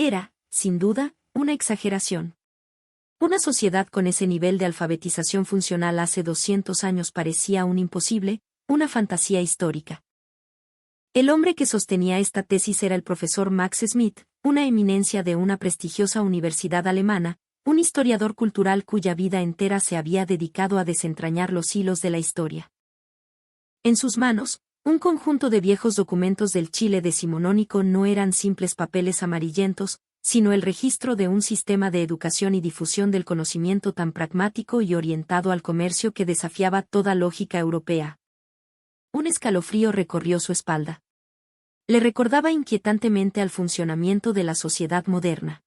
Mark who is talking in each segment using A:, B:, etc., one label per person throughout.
A: Era, sin duda, una exageración. Una sociedad con ese nivel de alfabetización funcional hace 200 años parecía un imposible, una fantasía histórica. El hombre que sostenía esta tesis era el profesor Max Schmidt, una eminencia de una prestigiosa universidad alemana, un historiador cultural cuya vida entera se había dedicado a desentrañar los hilos de la historia. En sus manos, un conjunto de viejos documentos del Chile decimonónico no eran simples papeles amarillentos, sino el registro de un sistema de educación y difusión del conocimiento tan pragmático y orientado al comercio que desafiaba toda lógica europea. Un escalofrío recorrió su espalda. Le recordaba inquietantemente al funcionamiento de la sociedad moderna.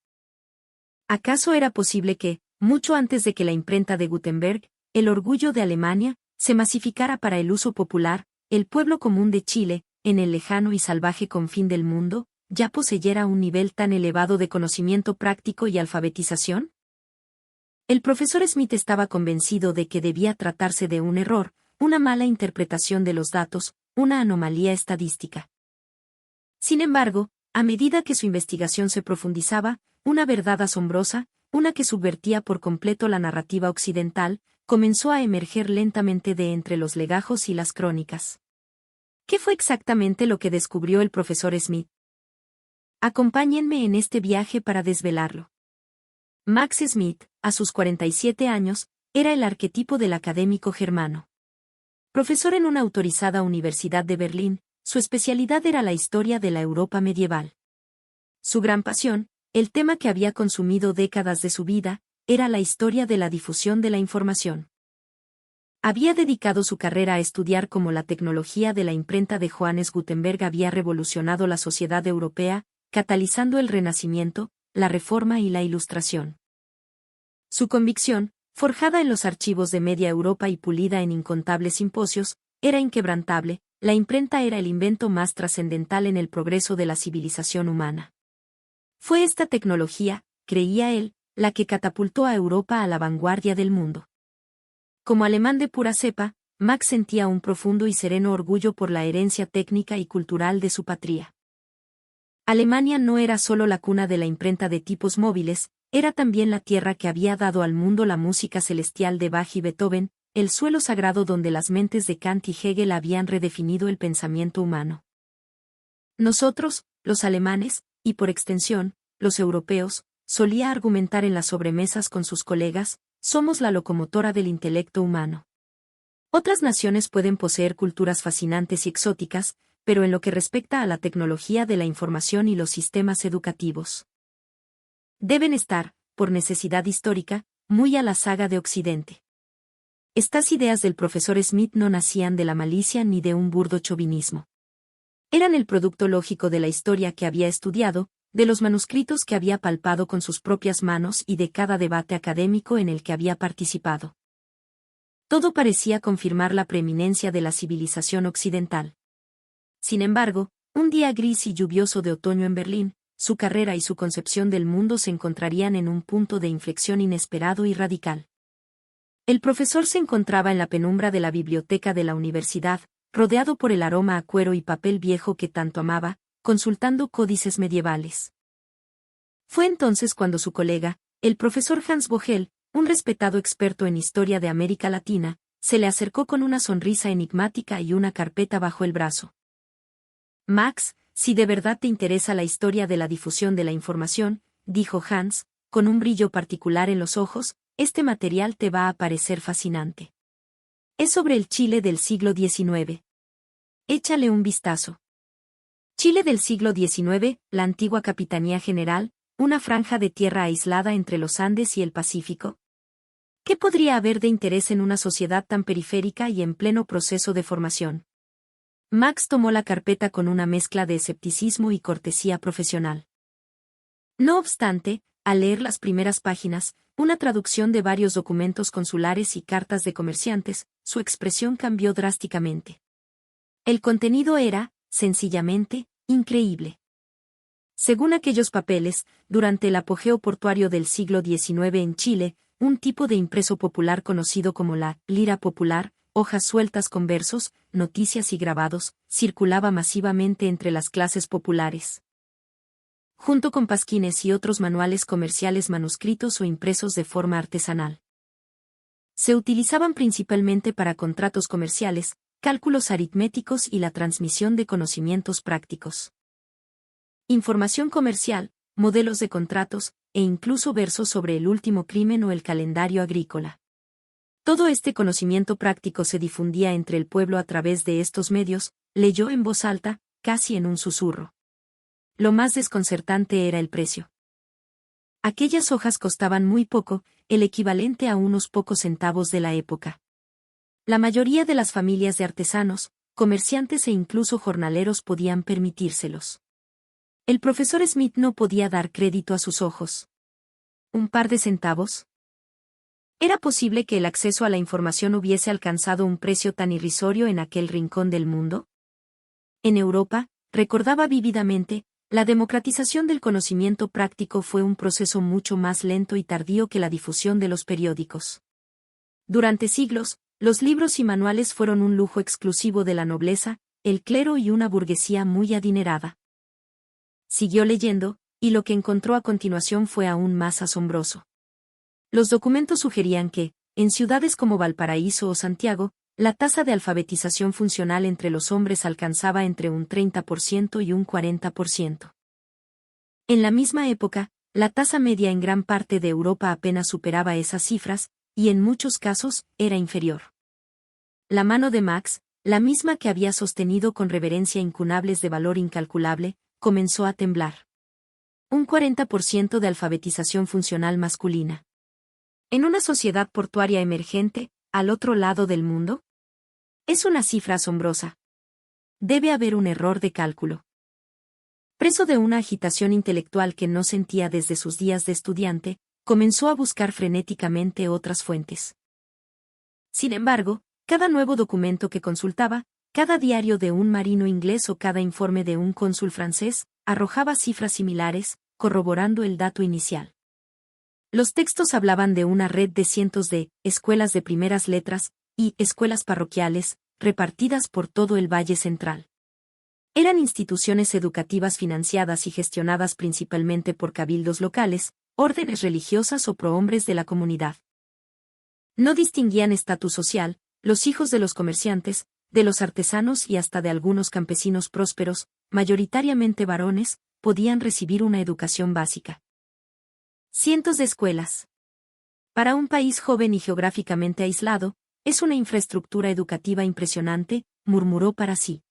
A: ¿Acaso era posible que, mucho antes de que la imprenta de Gutenberg, el orgullo de Alemania, se masificara para el uso popular, el pueblo común de Chile, en el lejano y salvaje confín del mundo, ya poseyera un nivel tan elevado de conocimiento práctico y alfabetización? El profesor Smith estaba convencido de que debía tratarse de un error, una mala interpretación de los datos, una anomalía estadística. Sin embargo, a medida que su investigación se profundizaba, una verdad asombrosa, una que subvertía por completo la narrativa occidental, comenzó a emerger lentamente de entre los legajos y las crónicas. ¿Qué fue exactamente lo que descubrió el profesor Smith? Acompáñenme en este viaje para desvelarlo. Max Schmidt, a sus 47 años, era el arquetipo del académico germano. Profesor en una autorizada universidad de Berlín, su especialidad era la historia de la Europa medieval. Su gran pasión, el tema que había consumido décadas de su vida, era la historia de la difusión de la información. Había dedicado su carrera a estudiar cómo la tecnología de la imprenta de Johannes Gutenberg había revolucionado la sociedad europea, catalizando el Renacimiento, la Reforma y la Ilustración. Su convicción, forjada en los archivos de media Europa y pulida en incontables simposios, era inquebrantable: la imprenta era el invento más trascendental en el progreso de la civilización humana. Fue esta tecnología, creía él, la que catapultó a Europa a la vanguardia del mundo. Como alemán de pura cepa, Max sentía un profundo y sereno orgullo por la herencia técnica y cultural de su patria. Alemania no era solo la cuna de la imprenta de tipos móviles, era también la tierra que había dado al mundo la música celestial de Bach y Beethoven, el suelo sagrado donde las mentes de Kant y Hegel habían redefinido el pensamiento humano. Nosotros, los alemanes, y por extensión, los europeos, solía argumentar en las sobremesas con sus colegas, somos la locomotora del intelecto humano. Otras naciones pueden poseer culturas fascinantes y exóticas, pero en lo que respecta a la tecnología de la información y los sistemas educativos, deben estar, por necesidad histórica, muy a la saga de Occidente. Estas ideas del profesor Smith no nacían de la malicia ni de un burdo chauvinismo. Eran el producto lógico de la historia que había estudiado, de los manuscritos que había palpado con sus propias manos y de cada debate académico en el que había participado. Todo parecía confirmar la preeminencia de la civilización occidental. Sin embargo, un día gris y lluvioso de otoño en Berlín, su carrera y su concepción del mundo se encontrarían en un punto de inflexión inesperado y radical. El profesor se encontraba en la penumbra de la biblioteca de la universidad, rodeado por el aroma a cuero y papel viejo que tanto amaba, consultando códices medievales. Fue entonces cuando su colega, el profesor Hans Vogel, un respetado experto en historia de América Latina, se le acercó con una sonrisa enigmática y una carpeta bajo el brazo. Max, si de verdad te interesa la historia de la difusión de la información, dijo Hans, con un brillo particular en los ojos, este material te va a parecer fascinante. Es sobre el Chile del siglo XIX. Échale un vistazo. Chile del siglo XIX, la antigua Capitanía General, una franja de tierra aislada entre los Andes y el Pacífico. ¿Qué podría haber de interés en una sociedad tan periférica y en pleno proceso de formación? Max tomó la carpeta con una mezcla de escepticismo y cortesía profesional. No obstante, al leer las primeras páginas, una traducción de varios documentos consulares y cartas de comerciantes, su expresión cambió drásticamente. El contenido era, sencillamente, increíble. Según aquellos papeles, durante el apogeo portuario del siglo XIX en Chile, un tipo de impreso popular conocido como la lira popular, hojas sueltas con versos, noticias y grabados, circulaba masivamente entre las clases populares. junto con pasquines y otros manuales comerciales manuscritos o impresos de forma artesanal. Se utilizaban principalmente para contratos comerciales, cálculos aritméticos y la transmisión de conocimientos prácticos. Información comercial, modelos de contratos, e incluso versos sobre el último crimen o el calendario agrícola. Todo este conocimiento práctico se difundía entre el pueblo a través de estos medios, leyó en voz alta, casi en un susurro. Lo más desconcertante era el precio. Aquellas hojas costaban muy poco, el equivalente a unos pocos centavos de la época. La mayoría de las familias de artesanos, comerciantes e incluso jornaleros podían permitírselos. El profesor Smith no podía dar crédito a sus ojos. ¿Un par de centavos? ¿Era posible que el acceso a la información hubiese alcanzado un precio tan irrisorio en aquel rincón del mundo? En Europa, recordaba vívidamente, la democratización del conocimiento práctico fue un proceso mucho más lento y tardío que la difusión de los periódicos. Durante siglos, los libros y manuales fueron un lujo exclusivo de la nobleza, el clero y una burguesía muy adinerada. Siguió leyendo, y lo que encontró a continuación fue aún más asombroso. Los documentos sugerían que, en ciudades como Valparaíso o Santiago, la tasa de alfabetización funcional entre los hombres alcanzaba entre un 30% y un 40%. En la misma época, la tasa media en gran parte de Europa apenas superaba esas cifras, y en muchos casos, era inferior. La mano de Max, la misma que había sostenido con reverencia incunables de valor incalculable, comenzó a temblar. Un 40% de alfabetización funcional masculina. ¿En una sociedad portuaria emergente, al otro lado del mundo? Es una cifra asombrosa. Debe haber un error de cálculo. Preso de una agitación intelectual que no sentía desde sus días de estudiante, comenzó a buscar frenéticamente otras fuentes. Sin embargo, cada nuevo documento que consultaba, cada diario de un marino inglés o cada informe de un cónsul francés, arrojaba cifras similares, corroborando el dato inicial. Los textos hablaban de una red de cientos de escuelas de primeras letras y escuelas parroquiales, repartidas por todo el Valle Central. Eran instituciones educativas financiadas y gestionadas principalmente por cabildos locales, órdenes religiosas o prohombres de la comunidad. No distinguían estatus social, los hijos de los comerciantes, de los artesanos y hasta de algunos campesinos prósperos, mayoritariamente varones, podían recibir una educación básica. Cientos de escuelas. Para un país joven y geográficamente aislado, es una infraestructura educativa impresionante, murmuró para sí.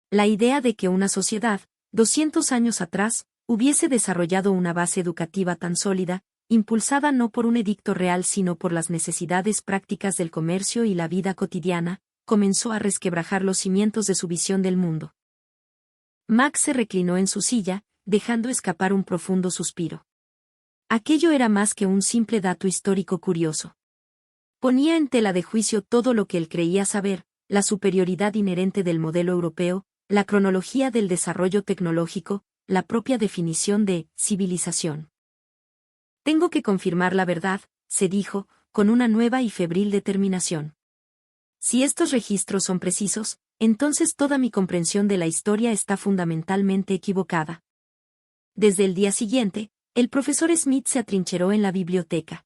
A: La idea de que una sociedad, 200 años atrás, hubiese desarrollado una base educativa tan sólida, impulsada no por un edicto real sino por las necesidades prácticas del comercio y la vida cotidiana, comenzó a resquebrajar los cimientos de su visión del mundo. Max se reclinó en su silla, dejando escapar un profundo suspiro. Aquello era más que un simple dato histórico curioso. Ponía en tela de juicio todo lo que él creía saber, la superioridad inherente del modelo europeo, la cronología del desarrollo tecnológico, la propia definición de civilización. Tengo que confirmar la verdad, se dijo, con una nueva y febril determinación. Si estos registros son precisos, entonces toda mi comprensión de la historia está fundamentalmente equivocada. Desde el día siguiente, el profesor Smith se atrincheró en la biblioteca.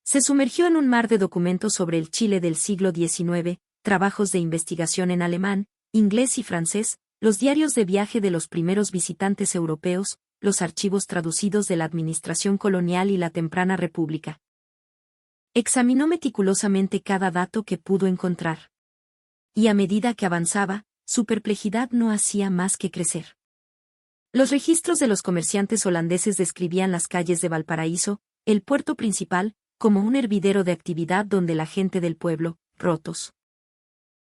A: Se sumergió en un mar de documentos sobre el Chile del siglo XIX, trabajos de investigación en alemán, inglés y francés, los diarios de viaje de los primeros visitantes europeos, los archivos traducidos de la administración colonial y la temprana república. Examinó meticulosamente cada dato que pudo encontrar. Y a medida que avanzaba, su perplejidad no hacía más que crecer. Los registros de los comerciantes holandeses describían las calles de Valparaíso, el puerto principal, como un hervidero de actividad donde la gente del pueblo, rotos,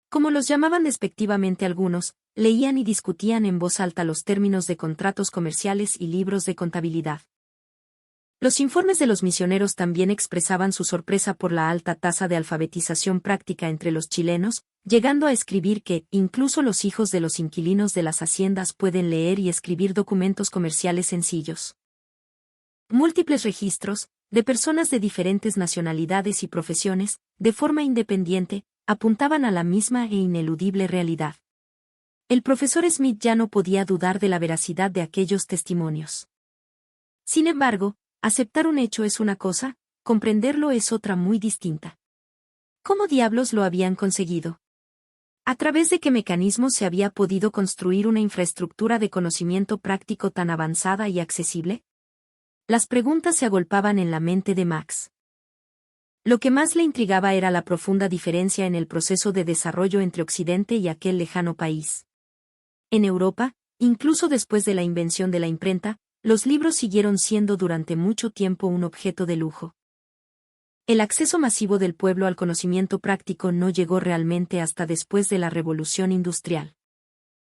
A: como los llamaban despectivamente algunos, leían y discutían en voz alta los términos de contratos comerciales y libros de contabilidad. Los informes de los misioneros también expresaban su sorpresa por la alta tasa de alfabetización práctica entre los chilenos, llegando a escribir que, incluso los hijos de los inquilinos de las haciendas pueden leer y escribir documentos comerciales sencillos. Múltiples registros, de personas de diferentes nacionalidades y profesiones, de forma independiente, apuntaban a la misma e ineludible realidad. El profesor Smith ya no podía dudar de la veracidad de aquellos testimonios. Sin embargo, aceptar un hecho es una cosa, comprenderlo es otra muy distinta. ¿Cómo diablos lo habían conseguido? ¿A través de qué mecanismos se había podido construir una infraestructura de conocimiento práctico tan avanzada y accesible? Las preguntas se agolpaban en la mente de Max. Lo que más le intrigaba era la profunda diferencia en el proceso de desarrollo entre Occidente y aquel lejano país. En Europa, incluso después de la invención de la imprenta, los libros siguieron siendo durante mucho tiempo un objeto de lujo. El acceso masivo del pueblo al conocimiento práctico no llegó realmente hasta después de la Revolución Industrial.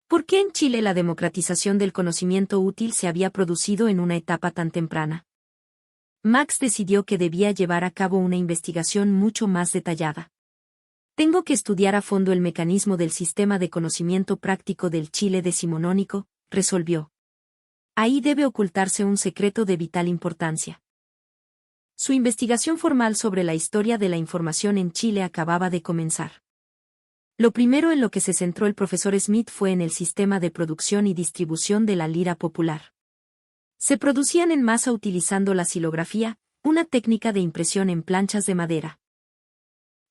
A: ¿Por qué en Chile la democratización del conocimiento útil se había producido en una etapa tan temprana? Max decidió que debía llevar a cabo una investigación mucho más detallada. Tengo que estudiar a fondo el mecanismo del sistema de conocimiento práctico del Chile decimonónico, resolvió. Ahí debe ocultarse un secreto de vital importancia. Su investigación formal sobre la historia de la información en Chile acababa de comenzar. Lo primero en lo que se centró el profesor Smith fue en el sistema de producción y distribución de la lira popular. Se producían en masa utilizando la silografía, una técnica de impresión en planchas de madera.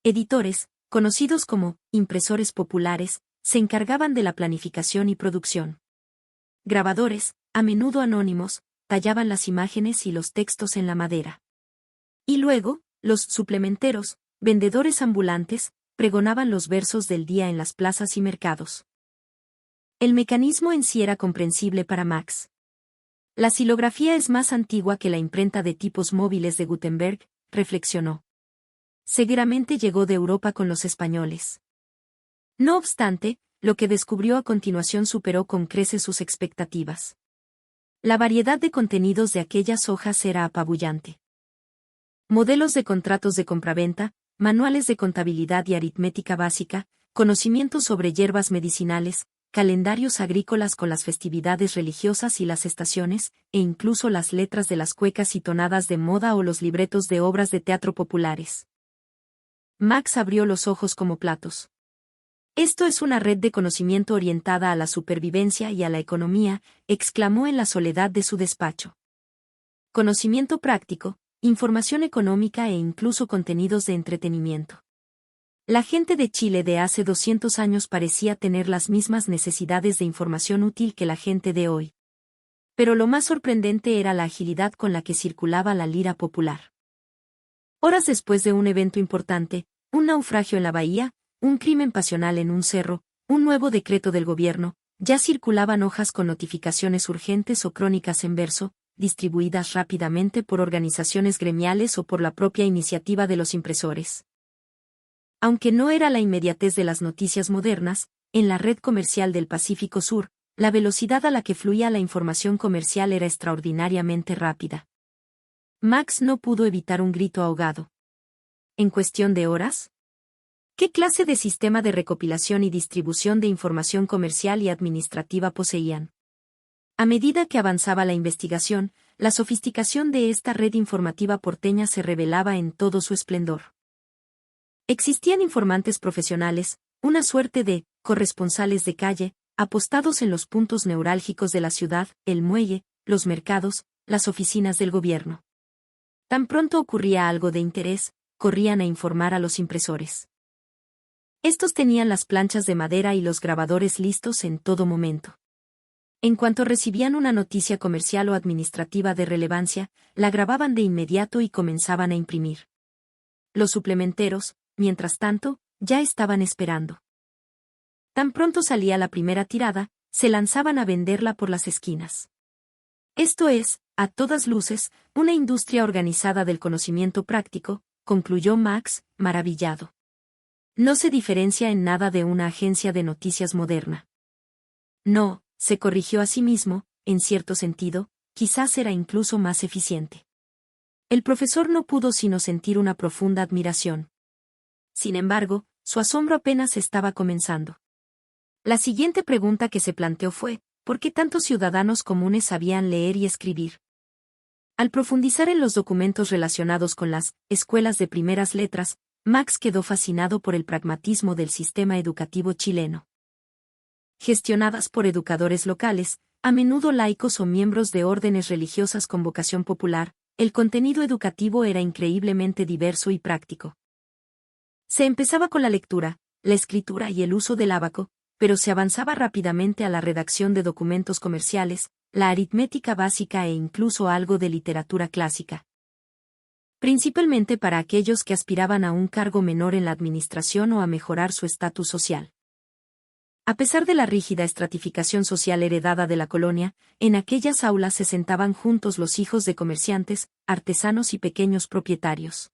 A: Editores, conocidos como impresores populares, se encargaban de la planificación y producción. Grabadores, a menudo anónimos, tallaban las imágenes y los textos en la madera. Y luego, los suplementeros, vendedores ambulantes, pregonaban los versos del día en las plazas y mercados. El mecanismo en sí era comprensible para Max. La silografía es más antigua que la imprenta de tipos móviles de Gutenberg, reflexionó. Seguramente llegó de Europa con los españoles. No obstante, lo que descubrió a continuación superó con creces sus expectativas. La variedad de contenidos de aquellas hojas era apabullante. Modelos de contratos de compraventa, manuales de contabilidad y aritmética básica, conocimientos sobre hierbas medicinales, calendarios agrícolas con las festividades religiosas y las estaciones, e incluso las letras de las cuecas y tonadas de moda o los libretos de obras de teatro populares. Max abrió los ojos como platos. Esto es una red de conocimiento orientada a la supervivencia y a la economía, exclamó en la soledad de su despacho. Conocimiento práctico, información económica e incluso contenidos de entretenimiento. La gente de Chile de hace 200 años parecía tener las mismas necesidades de información útil que la gente de hoy. Pero lo más sorprendente era la agilidad con la que circulaba la lira popular. Horas después de un evento importante, un naufragio en la bahía, un crimen pasional en un cerro, un nuevo decreto del gobierno, ya circulaban hojas con notificaciones urgentes o crónicas en verso, distribuidas rápidamente por organizaciones gremiales o por la propia iniciativa de los impresores. Aunque no era la inmediatez de las noticias modernas, en la red comercial del Pacífico Sur, la velocidad a la que fluía la información comercial era extraordinariamente rápida. Max no pudo evitar un grito ahogado. ¿En cuestión de horas? ¿Qué clase de sistema de recopilación y distribución de información comercial y administrativa poseían? A medida que avanzaba la investigación, la sofisticación de esta red informativa porteña se revelaba en todo su esplendor. Existían informantes profesionales, una suerte de corresponsales de calle, apostados en los puntos neurálgicos de la ciudad, el muelle, los mercados, las oficinas del gobierno. Tan pronto ocurría algo de interés, corrían a informar a los impresores. Estos tenían las planchas de madera y los grabadores listos en todo momento. En cuanto recibían una noticia comercial o administrativa de relevancia, la grababan de inmediato y comenzaban a imprimir. Los suplementeros, mientras tanto, ya estaban esperando. Tan pronto salía la primera tirada, se lanzaban a venderla por las esquinas. Esto es, a todas luces, una industria organizada del conocimiento práctico, concluyó Max, maravillado. No se diferencia en nada de una agencia de noticias moderna. No, se corrigió a sí mismo, en cierto sentido, quizás era incluso más eficiente. El profesor no pudo sino sentir una profunda admiración. Sin embargo, su asombro apenas estaba comenzando. La siguiente pregunta que se planteó fue, ¿por qué tantos ciudadanos comunes sabían leer y escribir? Al profundizar en los documentos relacionados con las escuelas de primeras letras, Max quedó fascinado por el pragmatismo del sistema educativo chileno. gestionadas por educadores locales, a menudo laicos o miembros de órdenes religiosas con vocación popular. El contenido educativo era increíblemente diverso y práctico. Se empezaba con la lectura, la escritura y el uso del ábaco, pero se avanzaba rápidamente a la redacción de documentos comerciales, la aritmética básica e incluso algo de literatura clásica. Principalmente para aquellos que aspiraban a un cargo menor en la administración o a mejorar su estatus social. A pesar de la rígida estratificación social heredada de la colonia, en aquellas aulas se sentaban juntos los hijos de comerciantes, artesanos y pequeños propietarios.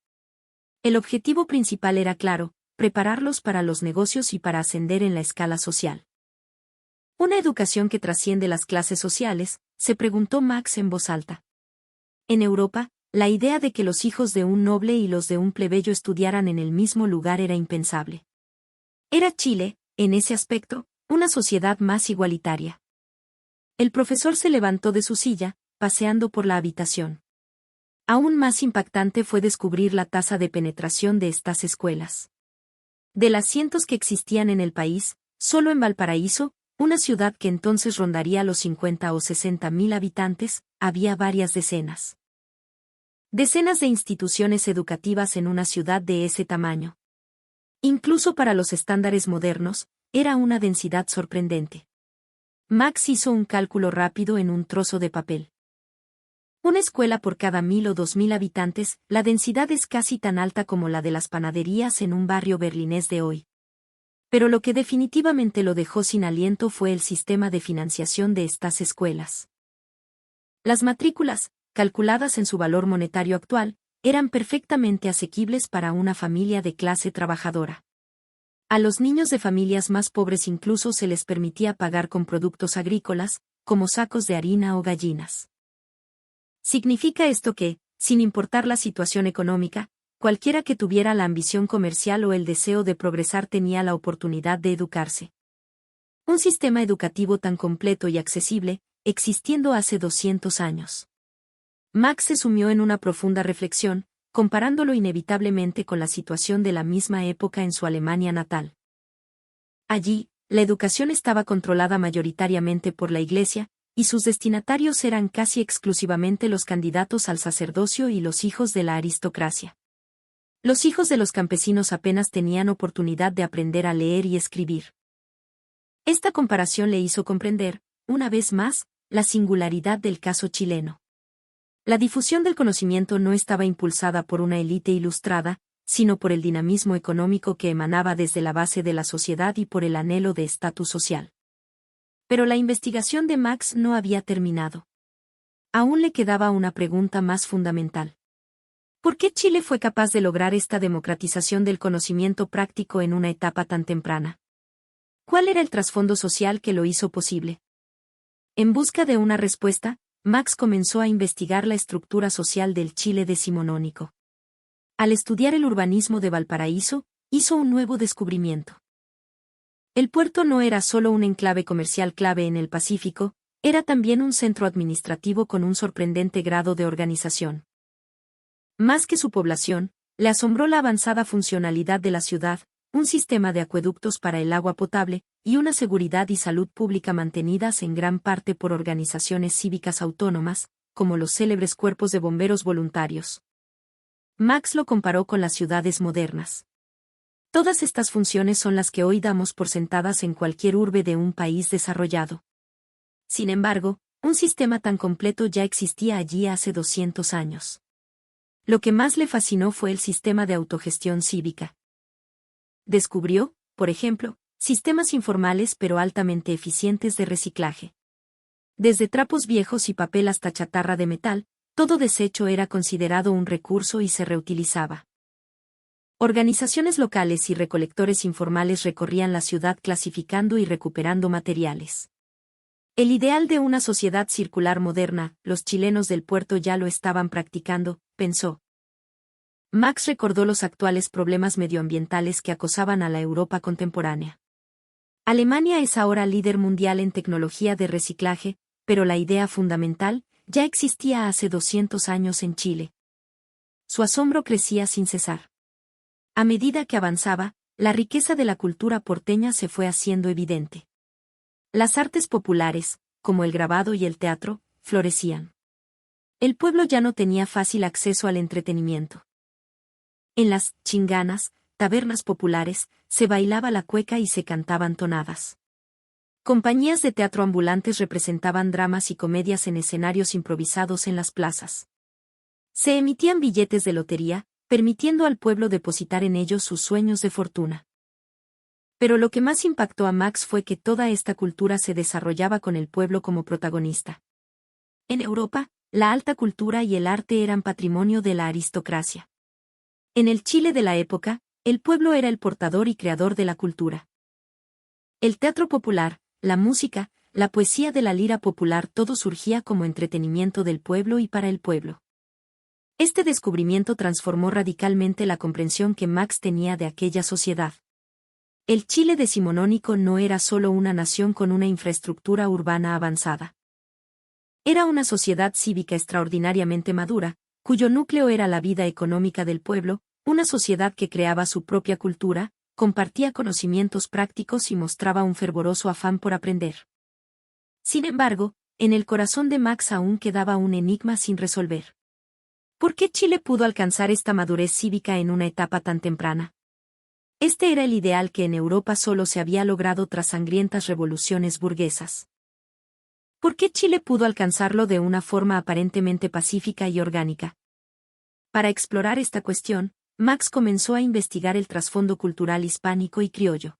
A: El objetivo principal era claro: prepararlos para los negocios y para ascender en la escala social. Una educación que trasciende las clases sociales, se preguntó Marx en voz alta. En Europa, la idea de que los hijos de un noble y los de un plebeyo estudiaran en el mismo lugar era impensable. Era Chile, en ese aspecto, una sociedad más igualitaria. El profesor se levantó de su silla, paseando por la habitación. Aún más impactante fue descubrir la tasa de penetración de estas escuelas. De las cientos que existían en el país, solo en Valparaíso, una ciudad que entonces rondaría los 50 o 60.000 habitantes, había varias decenas. Decenas de instituciones educativas en una ciudad de ese tamaño. Incluso para los estándares modernos, era una densidad sorprendente. Max hizo un cálculo rápido en un trozo de papel. Una escuela por cada 1.000 o 2.000 habitantes, la densidad es casi tan alta como la de las panaderías en un barrio berlinés de hoy. Pero lo que definitivamente lo dejó sin aliento fue el sistema de financiación de estas escuelas. Las matrículas, calculadas en su valor monetario actual, eran perfectamente asequibles para una familia de clase trabajadora. A los niños de familias más pobres incluso se les permitía pagar con productos agrícolas, como sacos de harina o gallinas. Significa esto que, sin importar la situación económica, cualquiera que tuviera la ambición comercial o el deseo de progresar tenía la oportunidad de educarse. Un sistema educativo tan completo y accesible, existiendo hace 200 años. Max se sumió en una profunda reflexión, comparándolo inevitablemente con la situación de la misma época en su Alemania natal. Allí, la educación estaba controlada mayoritariamente por la Iglesia, y sus destinatarios eran casi exclusivamente los candidatos al sacerdocio y los hijos de la aristocracia. Los hijos de los campesinos apenas tenían oportunidad de aprender a leer y escribir. Esta comparación le hizo comprender, una vez más, la singularidad del caso chileno. La difusión del conocimiento no estaba impulsada por una élite ilustrada, sino por el dinamismo económico que emanaba desde la base de la sociedad y por el anhelo de estatus social. Pero la investigación de Max no había terminado. Aún le quedaba una pregunta más fundamental. ¿Por qué Chile fue capaz de lograr esta democratización del conocimiento práctico en una etapa tan temprana? ¿Cuál era el trasfondo social que lo hizo posible? En busca de una respuesta, Max comenzó a investigar la estructura social del Chile decimonónico. Al estudiar el urbanismo de Valparaíso, hizo un nuevo descubrimiento. El puerto no era solo un enclave comercial clave en el Pacífico, era también un centro administrativo con un sorprendente grado de organización. Más que su población, le asombró la avanzada funcionalidad de la ciudad, un sistema de acueductos para el agua potable, y una seguridad y salud pública mantenidas en gran parte por organizaciones cívicas autónomas, como los célebres cuerpos de bomberos voluntarios. Max lo comparó con las ciudades modernas. Todas estas funciones son las que hoy damos por sentadas en cualquier urbe de un país desarrollado. Sin embargo, un sistema tan completo ya existía allí hace 200 años. Lo que más le fascinó fue el sistema de autogestión cívica. Descubrió, por ejemplo, sistemas informales pero altamente eficientes de reciclaje. Desde trapos viejos y papel hasta chatarra de metal, todo desecho era considerado un recurso y se reutilizaba. Organizaciones locales y recolectores informales recorrían la ciudad clasificando y recuperando materiales. El ideal de una sociedad circular moderna, los chilenos del puerto ya lo estaban practicando, pensó. Max recordó los actuales problemas medioambientales que acosaban a la Europa contemporánea. Alemania es ahora líder mundial en tecnología de reciclaje, pero la idea fundamental ya existía hace 200 años en Chile. Su asombro crecía sin cesar. A medida que avanzaba, la riqueza de la cultura porteña se fue haciendo evidente. Las artes populares, como el grabado y el teatro, florecían. El pueblo ya no tenía fácil acceso al entretenimiento. En las chinganas, tabernas populares, se bailaba la cueca y se cantaban tonadas. Compañías de teatro ambulantes representaban dramas y comedias en escenarios improvisados en las plazas. Se emitían billetes de lotería, permitiendo al pueblo depositar en ellos sus sueños de fortuna. Pero lo que más impactó a Max fue que toda esta cultura se desarrollaba con el pueblo como protagonista. En Europa, la alta cultura y el arte eran patrimonio de la aristocracia. En el Chile de la época, el pueblo era el portador y creador de la cultura. El teatro popular, la música, la poesía de la lira popular, todo surgía como entretenimiento del pueblo y para el pueblo. Este descubrimiento transformó radicalmente la comprensión que Max tenía de aquella sociedad. El Chile decimonónico no era solo una nación con una infraestructura urbana avanzada. Era una sociedad cívica extraordinariamente madura, cuyo núcleo era la vida económica del pueblo, una sociedad que creaba su propia cultura, compartía conocimientos prácticos y mostraba un fervoroso afán por aprender. Sin embargo, en el corazón de Max aún quedaba un enigma sin resolver. ¿Por qué Chile pudo alcanzar esta madurez cívica en una etapa tan temprana? Este era el ideal que en Europa solo se había logrado tras sangrientas revoluciones burguesas. ¿Por qué Chile pudo alcanzarlo de una forma aparentemente pacífica y orgánica? Para explorar esta cuestión, Max comenzó a investigar el trasfondo cultural hispánico y criollo.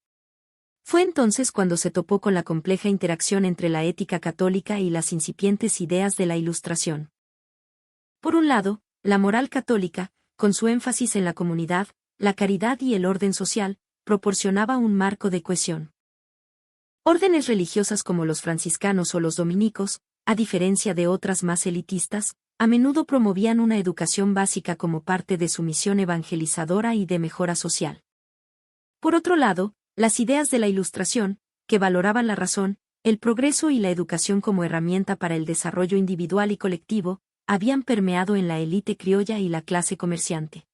A: Fue entonces cuando se topó con la compleja interacción entre la ética católica y las incipientes ideas de la Ilustración. Por un lado, la moral católica, con su énfasis en la comunidad, la caridad y el orden social, proporcionaba un marco de cohesión. Órdenes religiosas como los franciscanos o los dominicos, a diferencia de otras más elitistas, a menudo promovían una educación básica como parte de su misión evangelizadora y de mejora social. Por otro lado, las ideas de la Ilustración, que valoraban la razón, el progreso y la educación como herramienta para el desarrollo individual y colectivo, habían permeado en la élite criolla y la clase comerciante.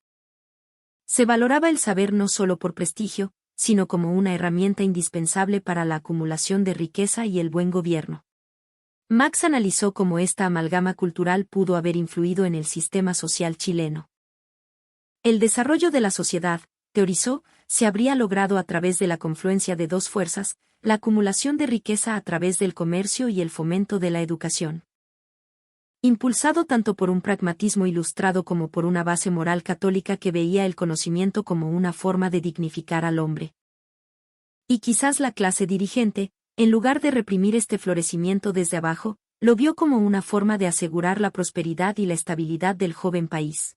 A: Se valoraba el saber no solo por prestigio, sino como una herramienta indispensable para la acumulación de riqueza y el buen gobierno. Max analizó cómo esta amalgama cultural pudo haber influido en el sistema social chileno. El desarrollo de la sociedad, teorizó, se habría logrado a través de la confluencia de dos fuerzas, la acumulación de riqueza a través del comercio y el fomento de la educación. Impulsado tanto por un pragmatismo ilustrado como por una base moral católica que veía el conocimiento como una forma de dignificar al hombre. Y quizás la clase dirigente, en lugar de reprimir este florecimiento desde abajo, lo vio como una forma de asegurar la prosperidad y la estabilidad del joven país.